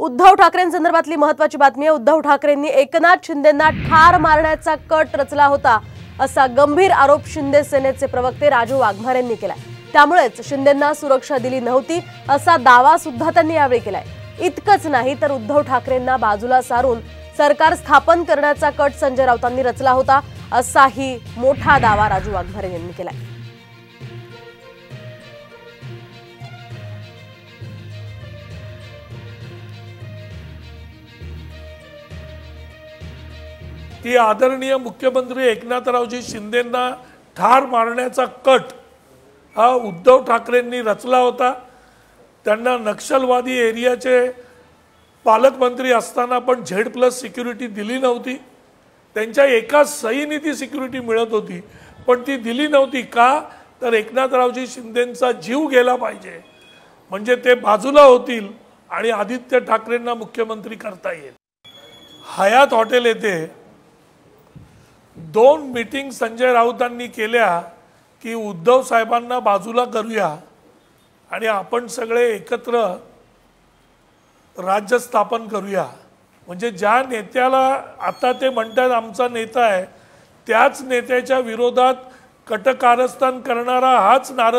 उद्धव ठाकरेंसंदर्भातली महत्त्वाची बातमी आहे। उद्धव ठाकरेंनी एकनाथ शिंदेंना ठार मारण्याचा कट रचला होता असा गंभीर आरोप शिंदे सेनेचे प्रवक्ते राजू वाघमारेंनी केलाय। त्यामुळेच शिंदेंना सुरक्षा दिली नव्हती असा दावा सुद्धा त्यांनी यावेळी केलाय। इतकंच नाही तर उद्धव ठाकरेंना बाजूला सारून सरकार स्थापन करण्याचा कट संजय राऊतांनी रचला होता असाही मोठा दावा राजू वाघमारे यांनी केलाय। की आदरणीय मुख्यमंत्री एकनाथरावजी शिंदेंना ठार मारण्याचा कट हा उद्धव ठाकरेंनी रचला होता। त्यांना नक्षलवादी एरियाचे पालकमंत्री असताना पण Z+ सिक्युरिटी दिली नव्हती। त्यांच्या एका सहीने ती सिक्युरिटी मिळत होती, पण ती दिली नव्हती का तर एकनाथरावजी शिंदेंचा जीव गेला पाहिजे, म्हणजे ते बाजूला होतील आणि आदित्य ठाकरेंना मुख्यमंत्री करता येईल। हयात हॉटेल येथे 2 मीटिंग संजय राऊतांनी केल्या की उद्धव साहेबांना बाजूला करूया आणि आपण सगळे एकत्र राज्य स्थापन करूया। म्हणजे ज्या नेत्याला आता ते म्हणतात आमचा नेता आहे, त्याच नेत्याच्या विरोधात कटकारस्थान करणारा हाच नारद